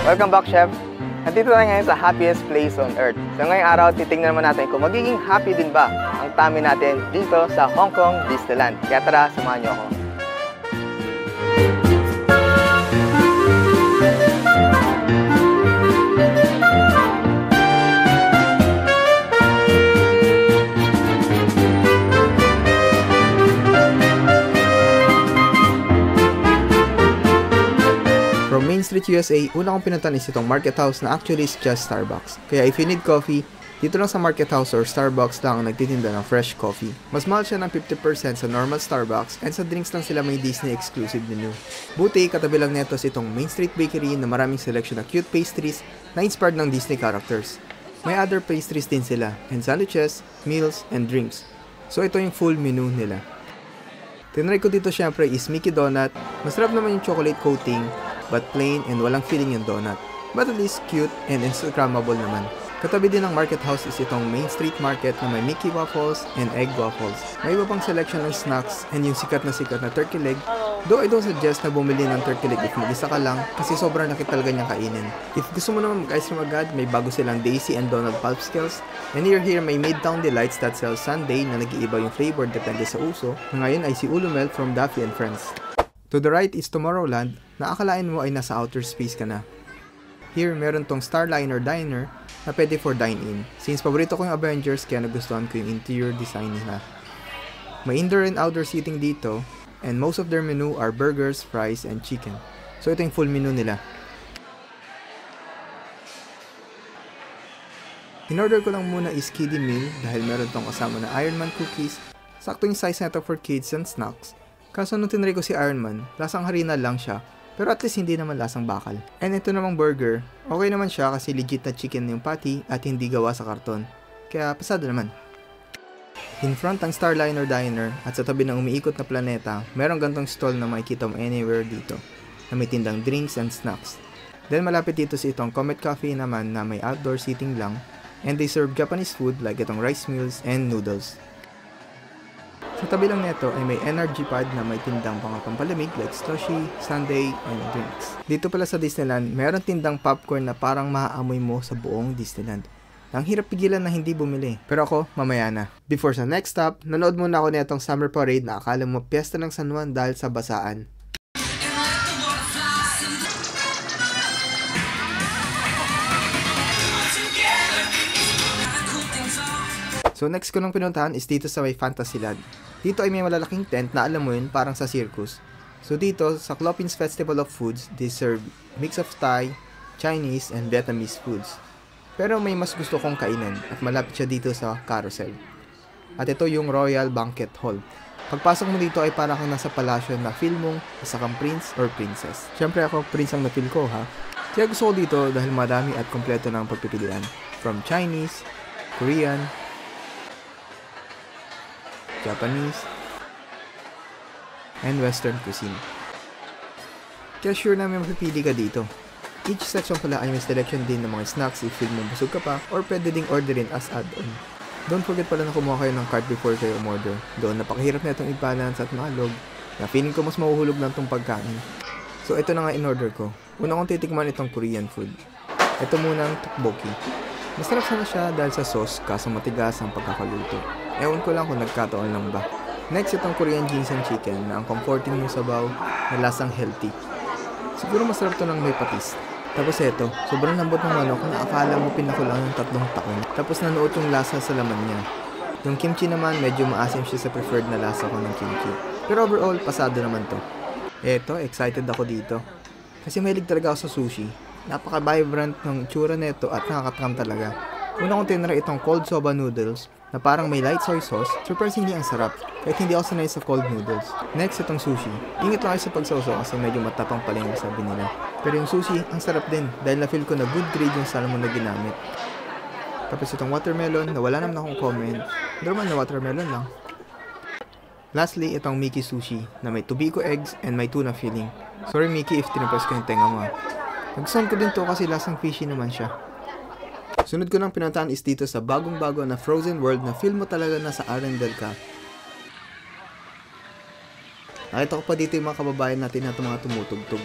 Welcome back, Chef! Nandito tayo ngayon sa happiest place on earth. So ngayong araw, titingnan naman natin kung magiging happy din ba ang tummy natin dito sa Hong Kong Disneyland. Kaya tara, samahan niyo ako. From Main Street, USA, una kong pinuntahan is itong Market House na actually is just Starbucks. Kaya if you need coffee, dito lang sa Market House or Starbucks lang ang nagtitinda ng fresh coffee. Mas mahal siya ng 50% sa normal Starbucks and sa drinks lang sila may Disney exclusive menu. Buti, katabi lang netos itong Main Street Bakery na maraming selection ng cute pastries na inspired ng Disney characters. May other pastries din sila, and sandwiches, meals, and drinks. So ito yung full menu nila. Tinry ko dito syempre is Mickey Donut. Masarap naman yung chocolate coating, but plain and walang filling yung donut. But at least cute and Instagrammable naman. Katabi din ng Market House is itong Main Street Market na may Mickey Waffles and Egg Waffles. May iba pang selection ng snacks and yung sikat na turkey leg. Though I don't suggest na bumili ng turkey leg if mag-isa ka lang kasi sobrang laki talaga niyang kainin. If gusto mo naman mag-ice cream agad, may bago silang Daisy and Donald Popsicles. And here may Midtown Delights that sells sundae na nag-iiba yung flavor depende sa uso. Na ngayon ay si Ulumel from Daffy and Friends. To the right is Tomorrowland na akalain mo ay nasa outer space ka na. Here, meron tong Starliner Diner na pwede for dine-in. Since paborito ko yung Avengers, kaya nagustuhan ko yung interior design nila. May indoor and outdoor seating dito, and most of their menu are burgers, fries, and chicken. So ito yung full menu nila. In-order ko lang muna is kiddie meal dahil meron tong kasama na Iron Man cookies. Sakto yung size na ito for kids and snacks. Kaso nung tinry ko si Iron Man, lasang harina lang siya, pero at least hindi naman lasang bakal. And ito namang burger, okay naman siya kasi legit na chicken yung patty at hindi gawa sa karton. Kaya pasado naman. In front ang Starliner Diner at sa tabi ng umiikot na planeta, merong gantong stall na makikita mo anywhere dito, na may tindang drinks and snacks. Then malapit dito si itong Comet Cafe naman na may outdoor seating lang, and they serve Japanese food like itong rice meals and noodles. Sa tabi lang nito ay may energy pad na may tindang pampalamig like slushy, sundae, and drinks. Dito pala sa Disneyland, meron tindang popcorn na parang maaamoy mo sa buong Disneyland. Ang hirap pigilan na hindi bumili. Pero ako, mamaya na. Before sa next stop, nanood muna ako nitong summer parade na akala mo piyesta ng San Juan dahil sa basaan. So next ko nung pinuntahan is dito sa may Fantasyland. Dito ay may malalaking tent na alam mo yun parang sa circus. So dito sa Clopin's Festival of Foods, they serve mix of Thai, Chinese, and Vietnamese foods. Pero may mas gusto kong kainin at malapit siya dito sa carousel. At ito yung Royal Banquet Hall. Pagpasok mo dito ay parang kang nasa palasyo na feel mong isa kang prince or princess. Siyempre ako prince ang na-feel ko ha. Kaya gusto ko dito dahil madami at kompleto ng pagpipilian. From Chinese, Korean, Japanese, and Western cuisine. Kaya sure na may mapipili ka dito. Each section pala ay may selection din ng mga snacks if feel mo busog ka pa or pwede ding orderin as add-on. Don't forget pala na kumuha kayo ng cart before kayo umorder. Doon napakahirap na itong i-balance at maalog na feeling ko mas mahuhulog lang itong pagkain. So ito na nga in-order ko. Una kong titikman itong Korean food. Ito muna ang tteokbokki. Masarap sana siya dahil sa sauce kaso matigas ang pagkakaluto. Ewan ko lang kung nagkataon lang ba. Next itong Korean ginseng chicken na ang comforting yung sabaw na lasang healthy. Siguro masarap to ng may patis. Tapos eto, sobrang lambot ng manok na akala mo pinakulang ng 3 taon. Tapos nanuot yung lasa sa laman niya. Yung kimchi naman medyo maasim siya sa preferred na lasa ko ng kimchi. Pero overall, pasado naman to. Eto, excited ako dito. Kasi mahilig talaga ako sa sushi. Napaka-vibrant ng tsura neto at nakakatakam talaga. Una kong tinry itong cold soba noodles na parang may light soy sauce, surprisingly ang sarap kahit hindi ako sanay sa cold noodles. Next itong sushi. Ingat lang kayo sa pagsawsaw kasi medyo matapang pala yung sabi nila. Pero yung sushi, ang sarap din dahil na-feel ko na good grade yung salmon na ginamit. Tapos itong watermelon na wala naman akong comment. Normal na watermelon lang. Lastly, itong Mickey sushi na may tobiko eggs and may tuna filling. Sorry Mickey if tinapos ko yung tenga mo. Nagustuhan ko din to kasi lasang fishy naman siya. Sunod ko ng pinuntahan is dito sa bagong-bago na Frozen World na feel mo talaga nasa Arendelle ka. Nakita ko pa dito yung mga kababayan natin na mga tumutugtog.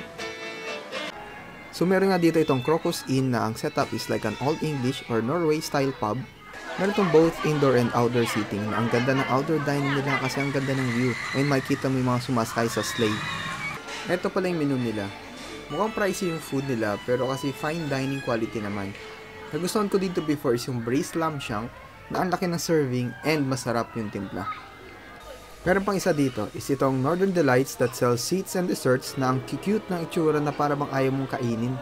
So meron nga dito itong Crocus Inn na ang setup is like an Old English or Norway style pub. Meron itong both indoor and outdoor seating na ang ganda ng outdoor dining nila kasi ang ganda ng view and makikita mo yung mga sumasakay sa sleigh. Ito pala yung menu nila. Mukhang pricey yung food nila pero kasi fine dining quality naman. Nagustuhan ko dito before is yung braised lamb shank na ang laki ng serving and masarap yung timpla. Meron pang isa dito is itong Northern Delights that sells sweets and desserts na ang cute ng itsura na para bang ayaw mong kainin.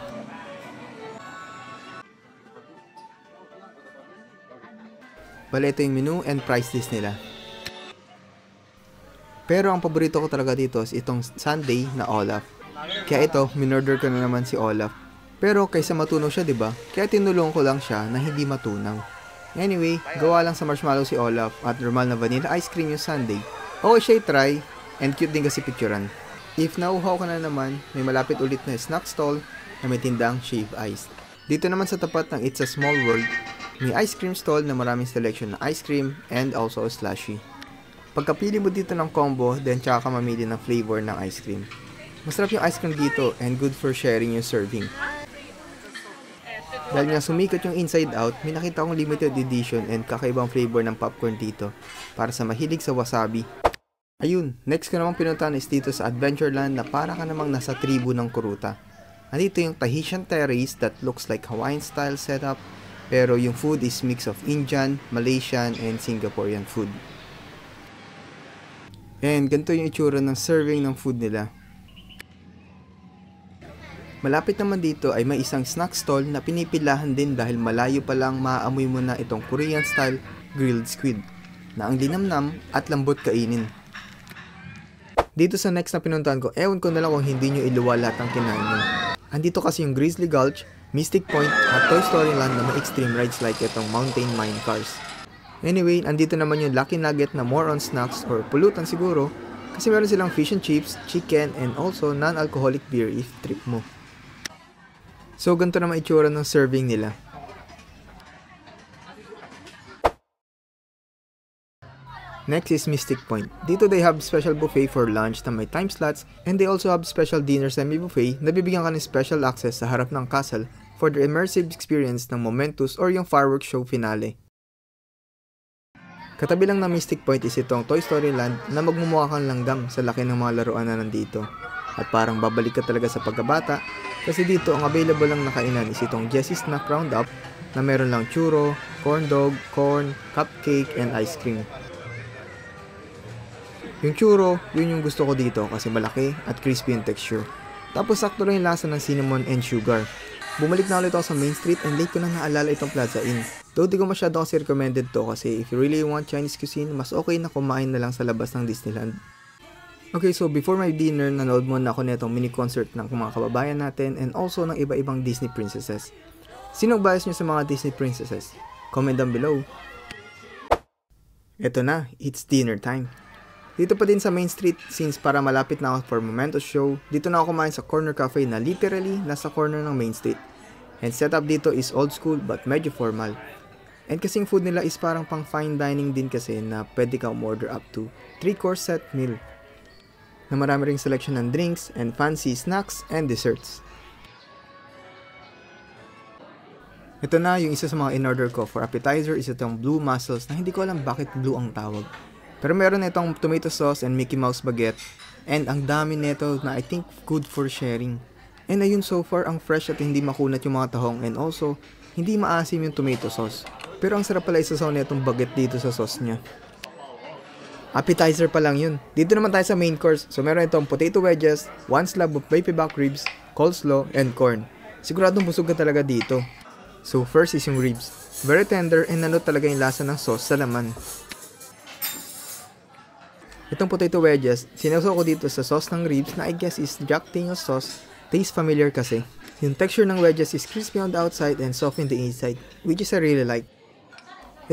Bale, ito yung menu and price list nila. Pero ang paborito ko talaga dito is itong sundae na Olaf. Kaya ito, minorder ko na naman si Olaf. Pero kaysa matunaw siya, diba? Kaya tinulong ko lang siya na hindi matunaw. Anyway, gawa lang sa marshmallow si Olaf at normal na vanilla ice cream yung sundae. Okay siya i-try, and cute din kasi picturean. If nauhaw ka na naman, may malapit ulit na snack stall na may tindang shaved ice. Dito naman sa tapat ng It's a Small World, may ice cream stall na maraming selection na ice cream and also a slushy. Pagkapili mo dito ng combo, then tsaka ka mamili ng flavor ng ice cream. Masarap yung ice cream dito and good for sharing yung serving. Dahil nga sumikat yung Inside Out, may nakita akong limited edition and kakaibang flavor ng popcorn dito para sa mahilig sa wasabi. Ayun, next ko namang pinuntahan is dito sa Adventureland na para ka namang nasa tribu ng Kuruta. Andito yung Tahitian Terrace that looks like Hawaiian style setup, pero yung food is mix of Indian, Malaysian, and Singaporean food. And ganito yung itsura ng serving ng food nila. Malapit naman dito ay may isang snack stall na pinipilahan din dahil malayo pa lang maaamoy mo na itong Korean style grilled squid na ang linamnam at lambot kainin. Dito sa next na pinuntahan ko, ewan ko na lang kung hindi nyo iluwa lahat ng kinain nyo. Andito kasi yung Grizzly Gulch, Mystic Point at Toy Story Land na may extreme rides like itong Mountain Mine Cars. Anyway, andito naman yung Lucky Nugget na more on snacks or pulutan siguro kasi meron silang fish and chips, chicken and also non-alcoholic beer if trip mo. So ganito naman itsura ng serving nila. Next is Mystic Point. Dito they have special buffet for lunch na may time slots and they also have special dinner semi-buffet na bibigyan ka ng special access sa harap ng castle for the immersive experience ng Momentus or yung fireworks show finale. Katabi lang ng Mystic Point is itong Toy Story Land na magmumukha kang langgam sa laki ng mga laruan na nandito. At parang babalik ka talaga sa pagkabata kasi dito ang available lang na kainan is itong Jessie's Snack Roundup na meron lang churro, corn dog, corn, cupcake, and ice cream. Yung churro, yun yung gusto ko dito kasi malaki at crispy yung texture. Tapos sakto lang yung lasa ng cinnamon and sugar. Bumalik na ulit ako sa Main Street and late ko na naalala itong Plaza Inn. Though di ko masyado kasi recommended to kasi if you really want Chinese cuisine, mas okay na kumain na lang sa labas ng Disneyland. Okay, so before my dinner, nanood muna ako netong mini concert ng mga kababayan natin and also ng iba-ibang Disney princesses. Sino ang bias nyo sa mga Disney princesses? Comment down below. Eto na, it's dinner time. Dito pa din sa Main Street, since para malapit na ako for Momentus show, dito na ako kumain sa corner cafe na literally nasa corner ng Main Street. And setup dito is old school but medyo formal. And kasing food nila is parang pang fine dining din kasi na pwede ka umorder up to 3-course set meal. Na marami ring selection ng drinks and fancy snacks and desserts. Ito na yung isa sa mga in-order ko. For appetizer is itong blue mussels na hindi ko alam bakit blue ang tawag. Pero meron itong tomato sauce and Mickey Mouse baguette. And ang dami nito na I think good for sharing. And ayun, so far ang fresh at hindi makunat yung mga tahong and also hindi maasim yung tomato sauce. Pero ang sarap pala isasaw na itong baguette dito sa sauce niya. Appetizer pa lang yun. Dito naman tayo sa main course. So meron itong potato wedges, 1 slab of baby back ribs, coleslaw, and corn. Siguradong busog ka talaga dito. So first is yung ribs. Very tender and nalo talaga yung lasa ng sauce sa laman. Itong potato wedges, sinawsaw ko dito sa sauce ng ribs na I guess is Jack Daniel's sauce. Taste familiar kasi. Yung texture ng wedges is crispy on the outside and soft in the inside, which is I really like.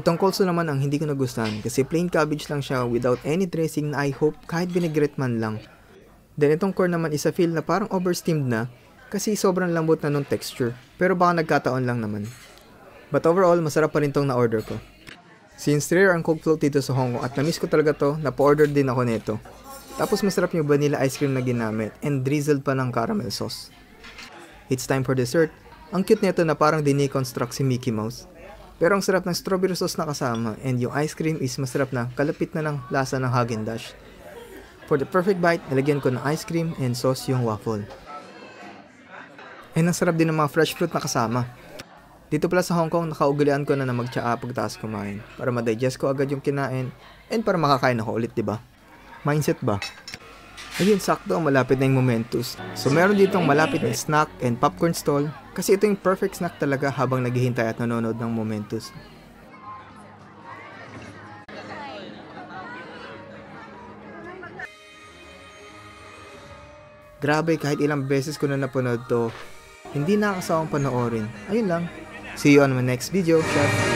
Itong coleslaw naman ang hindi ko nagustuhan kasi plain cabbage lang siya without any dressing na I hope kahit vinaigrette man lang. Then itong corn naman is a feel na parang oversteamed na kasi sobrang lambot na nung texture, pero baka nagkataon lang naman. But overall, masarap pa rin tong na-order ko. Since rare ang Coke float dito sa Hong Kong at na-miss ko talaga to, napa-order din ako nito. Tapos masarap yung vanilla ice cream na ginamit and drizzled pa ng caramel sauce. It's time for dessert. Ang cute nito na parang diniconstruct si Mickey Mouse. Pero ang sarap ng strawberry sauce na kasama, and yung ice cream is masarap na, kalapit na ng lasa ng Häagen-Dazs. For the perfect bite, nalagyan ko ng ice cream and sauce yung waffle. And ang sarap din ng mga fresh fruit na kasama. Dito pala sa Hong Kong, nakaugalian ko na magtsaa pagtaas kumain para ma-digest ko agad yung kinain and para makakain ako ulit, diba? Mindset ba? Ayun, sakto, malapit na yung Momentus. So meron ditong malapit na snack and popcorn stall kasi ito yung perfect snack talaga habang naghihintay at nanonood ng Momentus. Grabe, kahit ilang beses ko na napanood to, hindi nakakasawang panoorin. Ayun lang. See you on my next video, chef.